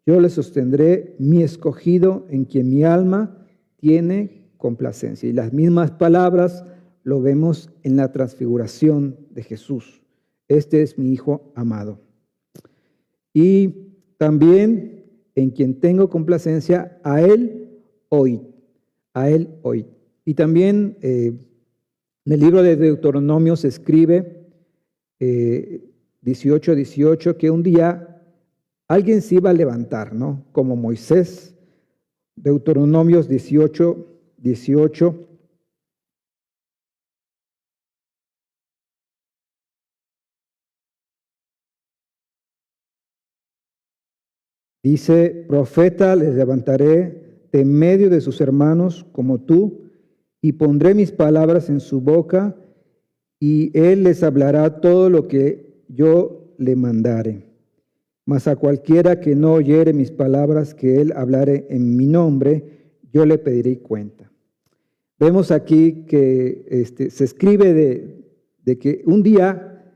yo le sostendré, mi escogido, en quien mi alma tiene complacencia. Y las mismas palabras lo vemos en la transfiguración de Jesús. Este es mi Hijo amado. Y también en quien tengo complacencia, a él oíd, a él oíd. Y también en el libro de Deuteronomio se escribe 18:18 que un día alguien se iba a levantar, ¿no? Como Moisés. Deuteronomios 18:18. Dice, profeta les levantaré de medio de sus hermanos como tú, y pondré mis palabras en su boca, y él les hablará todo lo que yo le mandare. Mas a cualquiera que no oyere mis palabras que él hablare en mi nombre, yo le pediré cuenta. Vemos aquí que se escribe de que un día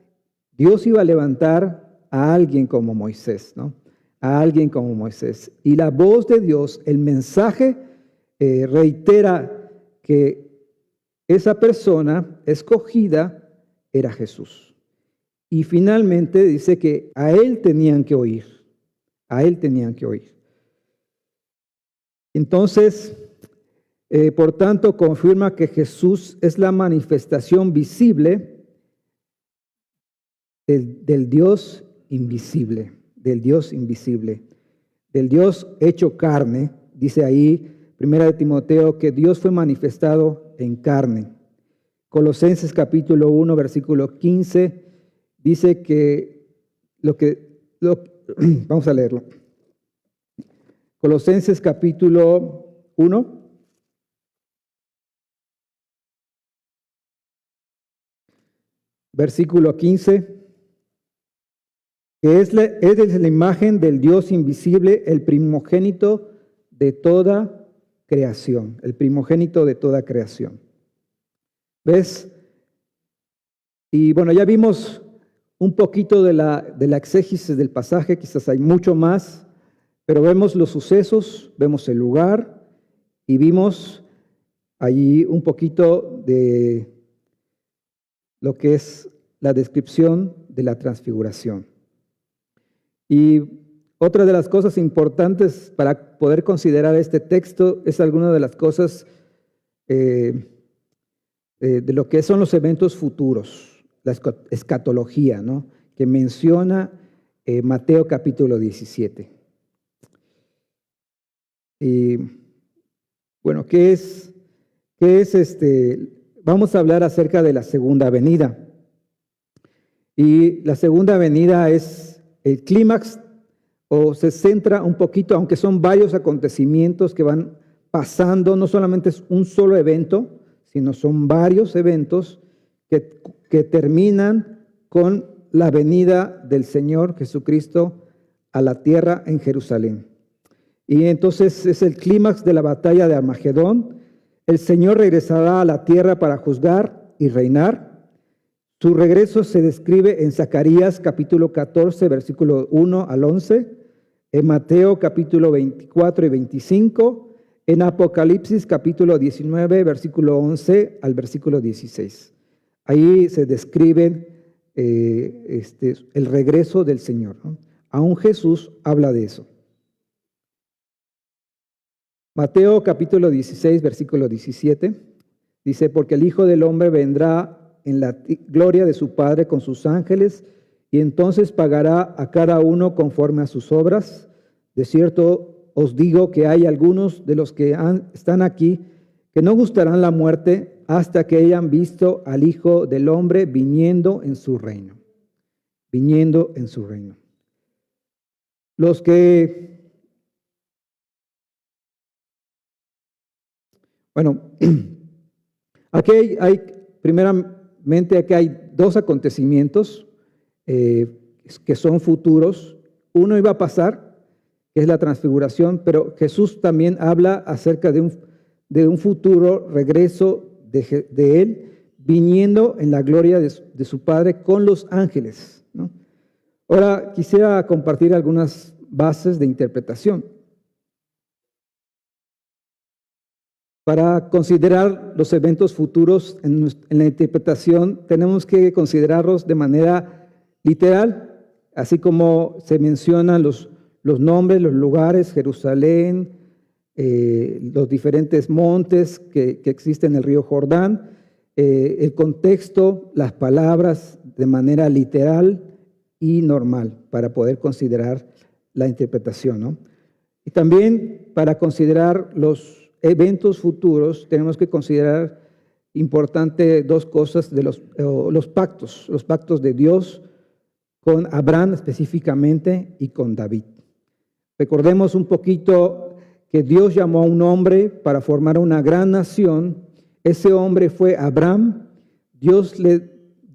Dios iba a levantar a alguien como Moisés, ¿no? A alguien como Moisés. Y la voz de Dios, el mensaje, reitera que esa persona escogida era Jesús. Y finalmente dice que a él tenían que oír. A él tenían que oír. Entonces, por tanto, confirma que Jesús es la manifestación visible del Dios invisible. Del Dios invisible, del Dios hecho carne. Dice ahí, 1 Timoteo, que Dios fue manifestado en carne. Colosenses capítulo 1, versículo 15, dice que vamos a leerlo. Colosenses capítulo 1, versículo 15. Que es la imagen del Dios invisible, el primogénito de toda creación, el primogénito de toda creación. ¿Ves? Y bueno, ya vimos un poquito de la exégesis del pasaje, quizás hay mucho más, pero vemos los sucesos, vemos el lugar y vimos allí un poquito de lo que es la descripción de la transfiguración. Y otra de las cosas importantes para poder considerar este texto es alguna de las cosas de lo que son los eventos futuros, la escatología, ¿no? Que menciona Mateo capítulo 17. Y bueno, ¿qué es Vamos a hablar acerca de la segunda venida. Y la segunda venida es el clímax, o se centra un poquito, aunque son varios acontecimientos que van pasando, no solamente es un solo evento, sino son varios eventos que terminan con la venida del Señor Jesucristo a la tierra en Jerusalén. Y entonces es el clímax de la batalla de Armagedón. El Señor regresará a la tierra para juzgar y reinar. Su regreso se describe en Zacarías capítulo 14, versículo 1 al 11, en Mateo capítulo 24 y 25, en Apocalipsis capítulo 19, versículo 11 al versículo 16. Ahí se describe el regreso del Señor, ¿no? Aún Jesús habla de eso. Mateo capítulo 16, versículo 17, dice, porque el Hijo del Hombre vendrá en la gloria de su Padre con sus ángeles, y entonces pagará a cada uno conforme a sus obras. De cierto os digo que hay algunos de los que están aquí que no gustarán la muerte hasta que hayan visto al Hijo del Hombre viniendo en su reino. Viniendo en su reino. Aquí hay primeramente, aquí hay dos acontecimientos que son futuros. Uno iba a pasar, que es la transfiguración, pero Jesús también habla acerca de un futuro regreso de Él, viniendo en la gloria de su Padre con los ángeles, ¿no? Ahora quisiera compartir algunas bases de interpretación. Para considerar los eventos futuros en la interpretación, tenemos que considerarlos de manera literal, así como se mencionan los nombres, los lugares, Jerusalén, los diferentes montes que existen en el río Jordán, el contexto, las palabras de manera literal y normal para poder considerar la interpretación, ¿no? Y también para considerar los eventos futuros tenemos que considerar importante dos cosas de los pactos de Dios con Abraham específicamente y con David. Recordemos un poquito que Dios llamó a un hombre para formar una gran nación. Ese hombre fue Abraham. Dios le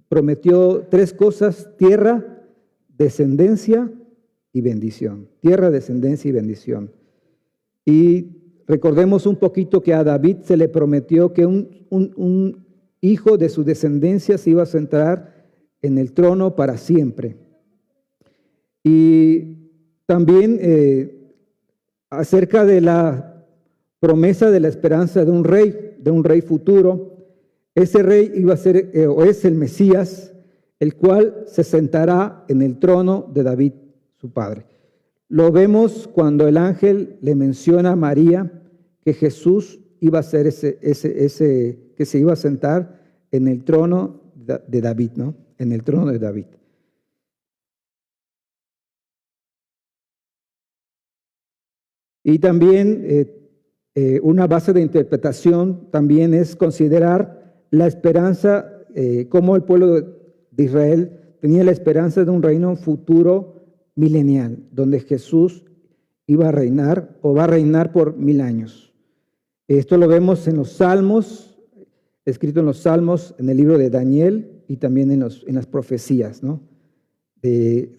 prometió tres cosas: tierra, descendencia y bendición. Tierra, descendencia y bendición. Y recordemos un poquito que a David se le prometió que un hijo de su descendencia se iba a sentar en el trono para siempre. Y también acerca de la promesa de la esperanza de un rey futuro. Ese rey iba a ser, o es el Mesías, el cual se sentará en el trono de David, su padre. Lo vemos cuando el ángel le menciona a María que Jesús iba a ser ese que se iba a sentar en el trono de David, ¿no? En el trono de David. Y también una base de interpretación también es considerar la esperanza, cómo el pueblo de Israel tenía la esperanza de un reino futuro milenial, donde Jesús iba a reinar o va a reinar por 1000 años. Esto lo vemos en los Salmos, escrito en los Salmos, en el libro de Daniel y también en las profecías, ¿no? De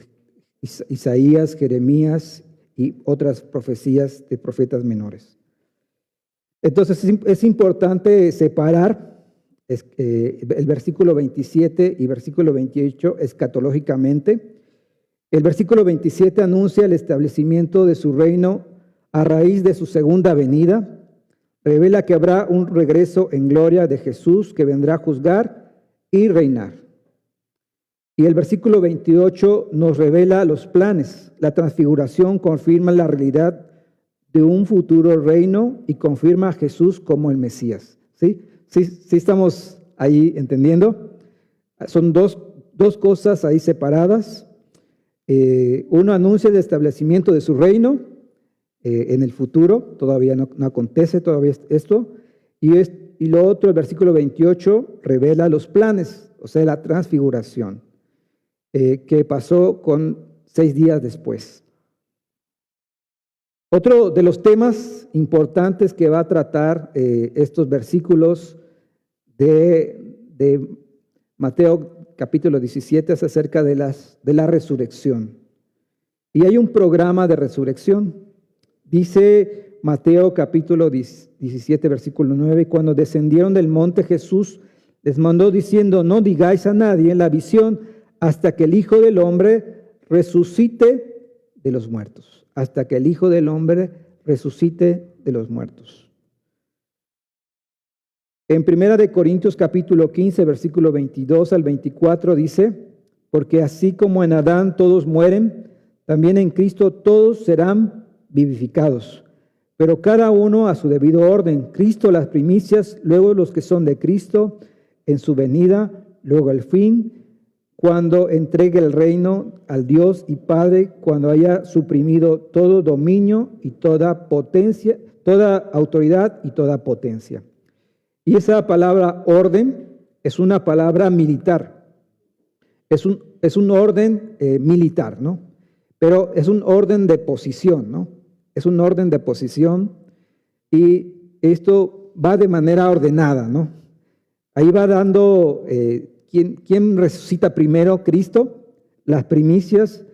Isaías, Jeremías y otras profecías de profetas menores. Entonces es importante separar el versículo 27 y versículo 28 escatológicamente. El versículo 27 anuncia el establecimiento de su reino a raíz de su segunda venida. Revela que habrá un regreso en gloria de Jesús que vendrá a juzgar y reinar. Y el versículo 28 nos revela los planes. La transfiguración confirma la realidad de un futuro reino y confirma a Jesús como el Mesías. ¿Sí? ¿Sí estamos ahí entendiendo? Son dos cosas ahí separadas. Uno anuncia el establecimiento de su reino en el futuro, todavía no acontece todavía esto, y lo otro, el versículo 28, revela los planes, o sea, la transfiguración, que pasó con 6 días después. Otro de los temas importantes que va a tratar estos versículos de Mateo capítulo 17 es acerca de la resurrección. Y hay un programa de resurrección. Dice Mateo capítulo 17, versículo 9, cuando descendieron del monte Jesús les mandó diciendo, no digáis a nadie la visión hasta que el Hijo del Hombre resucite de los muertos. Hasta que el Hijo del Hombre resucite de los muertos. En 1 Corintios capítulo 15, versículo 22 al 24 dice, porque así como en Adán todos mueren, también en Cristo todos serán vivificados, pero cada uno a su debido orden. Cristo las primicias, luego los que son de Cristo en su venida, luego el fin, cuando entregue el reino al Dios y Padre, cuando haya suprimido todo dominio y toda potencia, toda autoridad y toda potencia. Y esa palabra orden es una palabra militar. Es un orden militar, ¿no? Pero es un orden de posición, ¿no? Es un orden de posición y esto va de manera ordenada, ¿no? Ahí va dando, ¿quién resucita primero? Cristo. las primicias,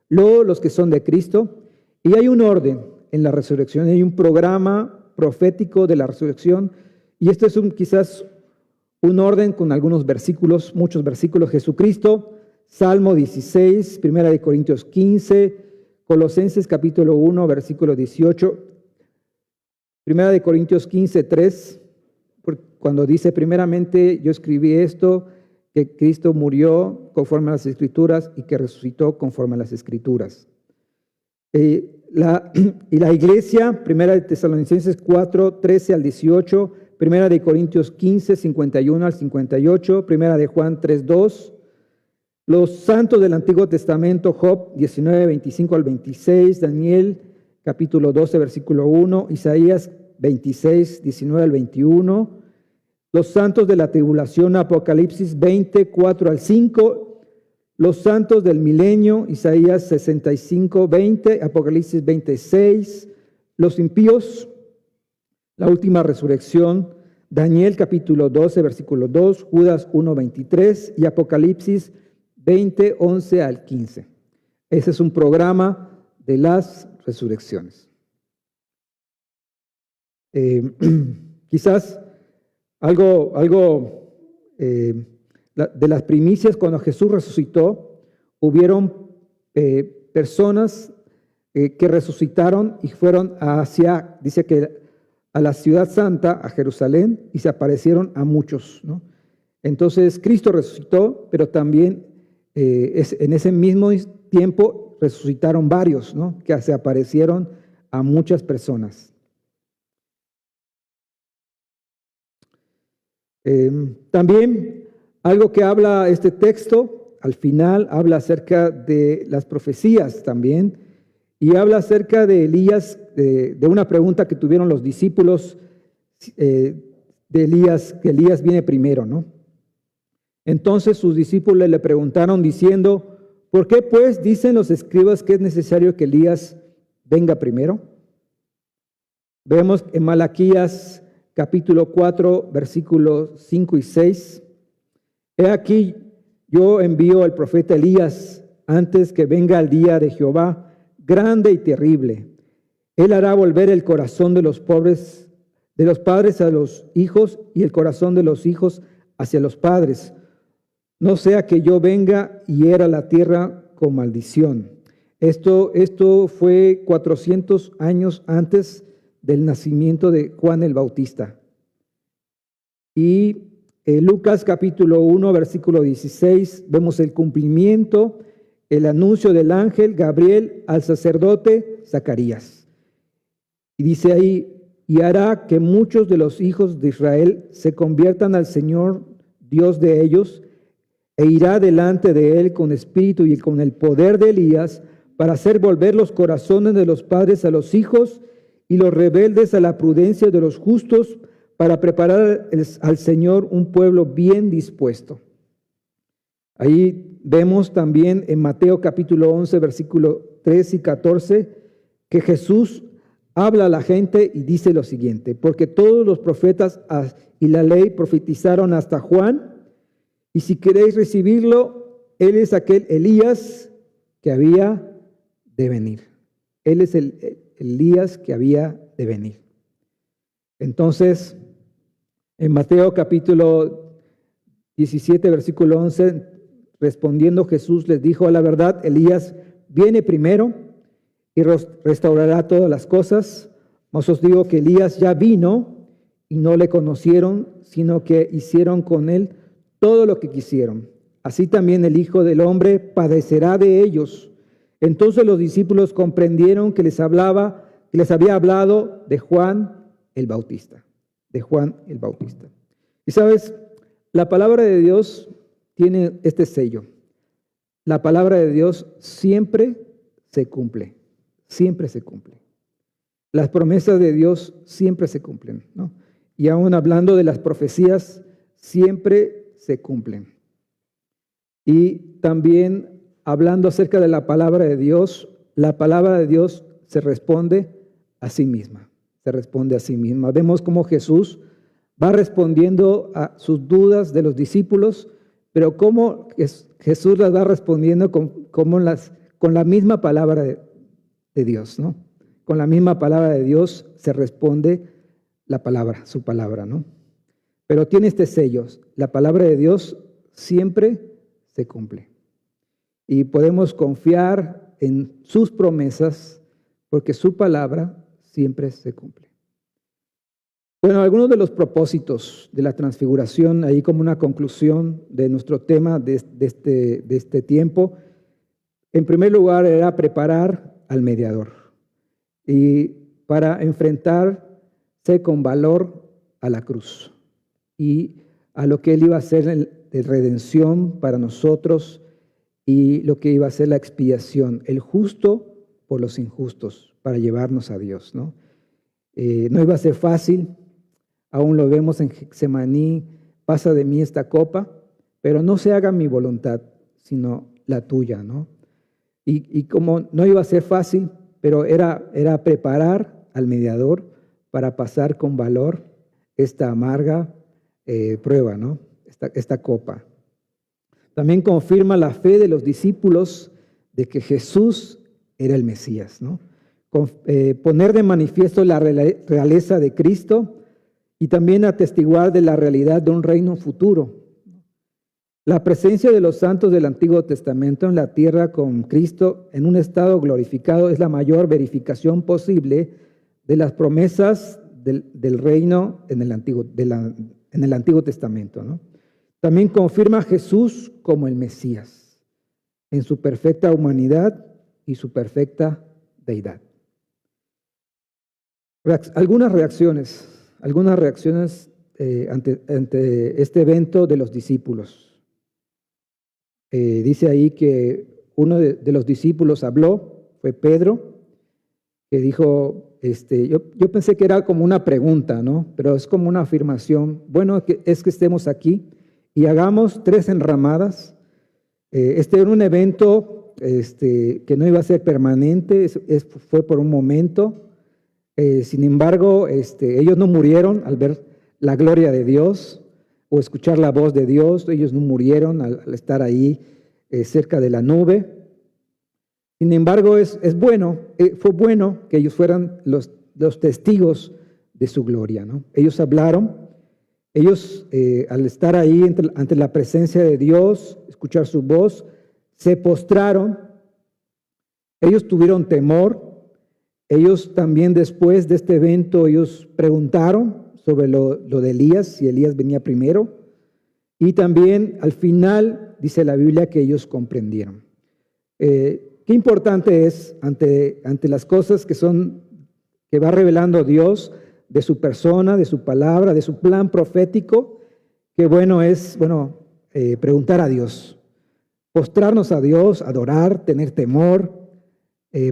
luego los que son de Cristo. Y hay un orden en la resurrección, hay un programa profético de la resurrección. Y este es quizás un orden con algunos versículos, muchos versículos. Jesucristo, Salmo 16, 1 Corintios 15, Colosenses capítulo 1, versículo 18, 1 Corintios 15, 3, cuando dice, primeramente yo escribí esto, que Cristo murió conforme a las Escrituras y que resucitó conforme a las Escrituras. Y la iglesia, 1 Tesalonicenses 4, 13 al 18, 1 Corintios 15, 51 al 58, 1 Juan 3, 2, los santos del Antiguo Testamento, Job 19, 25 al 26, Daniel capítulo 12, versículo 1, Isaías 26, 19 al 21, los santos de la tribulación, Apocalipsis 20, 4 al 5, los santos del milenio, Isaías 65, 20, Apocalipsis 26, los impíos, la última resurrección, Daniel capítulo 12, versículo 2, Judas 1, 23 y Apocalipsis 20, 11 al 15. Ese es un programa de las resurrecciones. Quizás de las primicias, cuando Jesús resucitó, hubieron personas que resucitaron y fueron dice que a la ciudad santa, a Jerusalén, y se aparecieron a muchos, ¿no? Entonces Cristo resucitó, pero también en ese mismo tiempo resucitaron varios, ¿no? Que se aparecieron a muchas personas. También algo que habla este texto, al final habla acerca de las profecías también, y habla acerca de Elías, de una pregunta que tuvieron los discípulos de Elías, que Elías viene primero, ¿no? Entonces sus discípulos le preguntaron diciendo, ¿por qué pues dicen los escribas que es necesario que Elías venga primero? Vemos en Malaquías capítulo 4, versículos 5 y 6. He aquí, yo envío al profeta Elías antes que venga el día de Jehová, grande y terrible. Él hará volver el corazón de los pobres, de los padres a los hijos, y el corazón de los hijos hacia los padres. No sea que yo venga y hiera la tierra con maldición. Esto fue 400 años antes del nacimiento de Juan el Bautista. Y en Lucas capítulo 1, versículo 16, vemos el cumplimiento, el anuncio del ángel Gabriel al sacerdote Zacarías. Y dice ahí, y hará que muchos de los hijos de Israel se conviertan al Señor, Dios de ellos, e irá delante de él con espíritu y con el poder de Elías, para hacer volver los corazones de los padres a los hijos y los rebeldes a la prudencia de los justos, para preparar al Señor un pueblo bien dispuesto. Ahí vemos también en Mateo capítulo 11, versículo 3 y 14, que Jesús habla a la gente y dice lo siguiente, porque todos los profetas y la ley profetizaron hasta Juan, y si queréis recibirlo, él es aquel Elías que había de venir. Él es el Elías que había de venir. Entonces, en Mateo capítulo 17, versículo 11, respondiendo Jesús les dijo, a la verdad, Elías viene primero y restaurará todas las cosas. Mas os digo que Elías ya vino y no le conocieron, sino que hicieron con él todo lo que quisieron. Así también el Hijo del Hombre padecerá de ellos. Entonces los discípulos comprendieron que les había hablado de Juan el Bautista. De Juan el Bautista. Y sabes, la palabra de Dios tiene este sello. La palabra de Dios siempre se cumple. Siempre se cumple. Las promesas de Dios siempre se cumplen, ¿no? Y aún hablando de las profecías, siempre se cumplen. Y también hablando acerca de la palabra de Dios, la palabra de Dios se responde a sí misma. Se responde a sí misma. Vemos cómo Jesús va respondiendo a sus dudas de los discípulos pero cómo Jesús las va respondiendo con la misma palabra de Dios, ¿no? Con la misma palabra de Dios se responde la palabra, su palabra, ¿no? Pero tiene este sello, la palabra de Dios siempre se cumple. Y podemos confiar en sus promesas porque su palabra siempre se cumple. Bueno, algunos de los propósitos de la transfiguración, ahí como una conclusión de nuestro tema de este tiempo, en primer lugar era preparar al mediador y para enfrentarse con valor a la cruz y a lo que él iba a hacer de redención para nosotros y lo que iba a ser la expiación, el justo por los injustos, para llevarnos a Dios, ¿no? No iba a ser fácil, aún lo vemos en Getsemaní, pasa de mí esta copa, pero no se haga mi voluntad, sino la tuya, ¿no? Y como no iba a ser fácil, pero era preparar al mediador para pasar con valor esta amarga prueba, ¿no? Esta copa. También confirma la fe de los discípulos de que Jesús era el Mesías, ¿no? Poner de manifiesto la realeza de Cristo y también atestiguar de la realidad de un reino futuro. La presencia de los santos del Antiguo Testamento en la tierra con Cristo en un estado glorificado es la mayor verificación posible de las promesas del reino en el Antiguo Testamento, ¿no? También confirma a Jesús como el Mesías, en su perfecta humanidad y su perfecta deidad. Algunas reacciones ante este evento de los discípulos. Dice ahí que uno de los discípulos habló, fue Pedro, que dijo, yo pensé que era como una pregunta, ¿no? Pero es como una afirmación. Bueno, es que estemos aquí y hagamos 3 enramadas. Este era un evento que no iba a ser permanente, fue por un momento. Sin embargo, ellos no murieron al ver la gloria de Dios o escuchar la voz de Dios. Ellos no murieron al estar ahí cerca de la nube. Sin embargo, fue bueno que ellos fueran los testigos de su gloria, ¿no? Ellos hablaron. Ellos, al estar ahí ante la presencia de Dios, escuchar su voz, se postraron. Ellos tuvieron temor. Ellos también después de este evento, ellos preguntaron sobre lo de Elías, si Elías venía primero. Y también al final dice la Biblia que ellos comprendieron. Qué importante es ante las cosas que va revelando Dios, de su persona, de su palabra, de su plan profético, qué bueno es, preguntar a Dios, postrarnos a Dios, adorar, tener temor,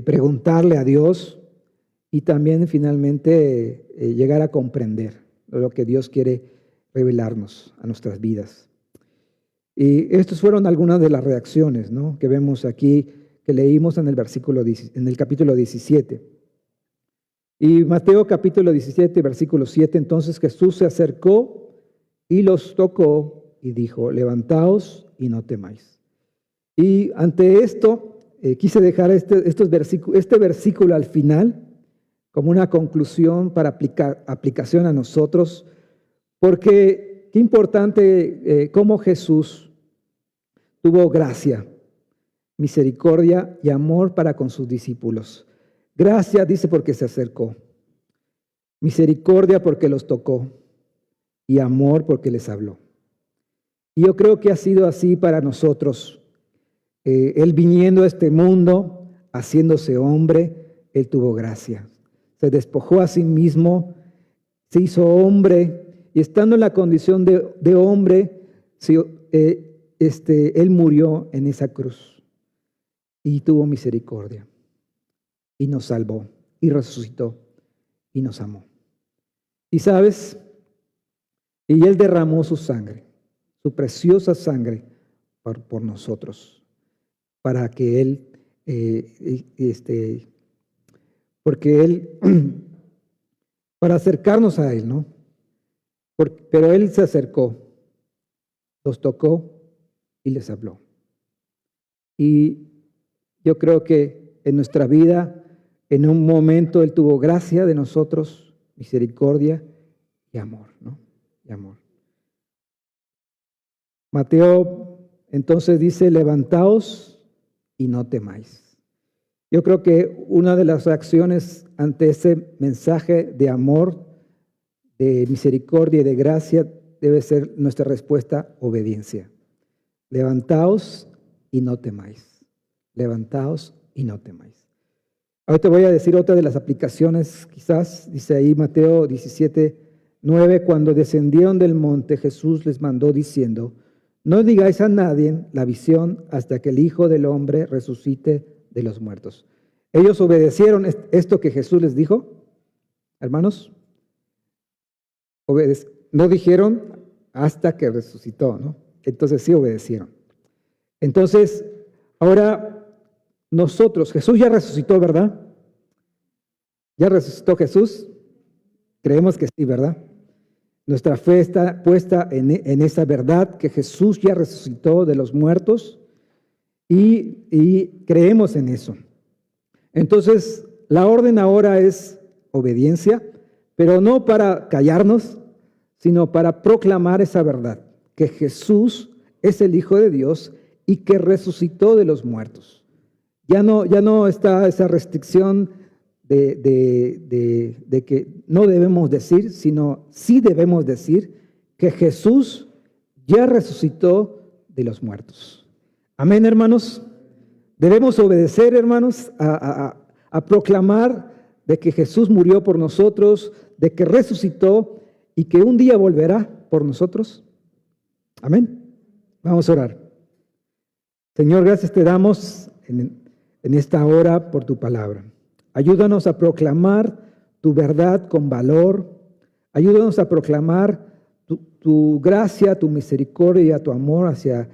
preguntarle a Dios y también finalmente llegar a comprender lo que Dios quiere revelarnos a nuestras vidas. Y estas fueron algunas de las reacciones, ¿no?, que vemos aquí, que leímos en el capítulo 17. Y Mateo capítulo 17, versículo 7, entonces Jesús se acercó y los tocó y dijo, levantaos y no temáis. Y ante esto, quise dejar este versículo al final como una conclusión para aplicación a nosotros, porque qué importante cómo Jesús tuvo gracia, misericordia y amor para con sus discípulos. Gracia, dice, porque se acercó. Misericordia porque los tocó. Y amor porque les habló. Y yo creo que ha sido así para nosotros. Él viniendo a este mundo, haciéndose hombre, Él tuvo gracia. Se despojó a sí mismo, se hizo hombre, y estando en la condición de hombre, Él murió en esa cruz. Y tuvo misericordia. Y nos salvó, y resucitó, y nos amó. Y sabes, y Él derramó su sangre, su preciosa sangre por nosotros, para que Él, para acercarnos a Él, ¿no? Pero Él se acercó, los tocó y les habló. Y yo creo que en nuestra vida, en un momento, Él tuvo gracia de nosotros, misericordia y amor, ¿no? Y amor. Mateo entonces dice, levantaos y no temáis. Yo creo que una de las reacciones ante ese mensaje de amor, de misericordia y de gracia debe ser nuestra respuesta, obediencia. Levantaos y no temáis. Levantaos y no temáis. Ahora te voy a decir otra de las aplicaciones, quizás, dice ahí Mateo 17:9, cuando descendieron del monte, Jesús les mandó diciendo, no digáis a nadie la visión hasta que el Hijo del Hombre resucite de los muertos. ¿Ellos obedecieron esto que Jesús les dijo, hermanos? No dijeron hasta que resucitó, ¿no? Entonces sí obedecieron. Entonces, ahora nosotros, Jesús ya resucitó, ¿verdad? ¿Ya resucitó Jesús? Creemos que sí, ¿verdad? Nuestra fe está puesta en esa verdad que Jesús ya resucitó de los muertos y creemos en eso. Entonces, la orden ahora es obediencia, pero no para callarnos, sino para proclamar esa verdad, que Jesús es el Hijo de Dios y que resucitó de los muertos. Ya no está esa restricción de que no debemos decir, sino sí debemos decir que Jesús ya resucitó de los muertos. Amén, hermanos. Debemos obedecer, hermanos, a proclamar de que Jesús murió por nosotros, de que resucitó y que un día volverá por nosotros. Amén. Vamos a orar. Señor, gracias te damos en esta hora por tu palabra. Ayúdanos a proclamar tu verdad con valor. Ayúdanos a proclamar tu gracia, tu misericordia y tu amor hacia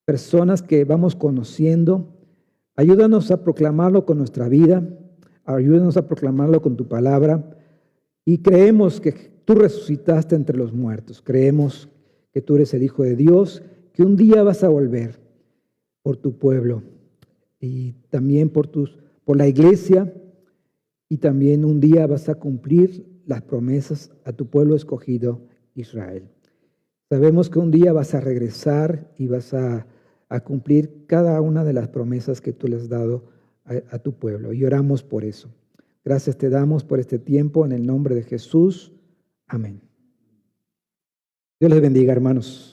personas que vamos conociendo. Ayúdanos a proclamarlo con nuestra vida. Ayúdanos a proclamarlo con tu palabra. Y creemos que tú resucitaste entre los muertos. Creemos que tú eres el Hijo de Dios, que un día vas a volver por tu pueblo y también por la iglesia, y también un día vas a cumplir las promesas a tu pueblo escogido, Israel. Sabemos que un día vas a regresar y vas a cumplir cada una de las promesas que tú le has dado a tu pueblo, y oramos por eso. Gracias te damos por este tiempo en el nombre de Jesús. Amén. Dios les bendiga, hermanos.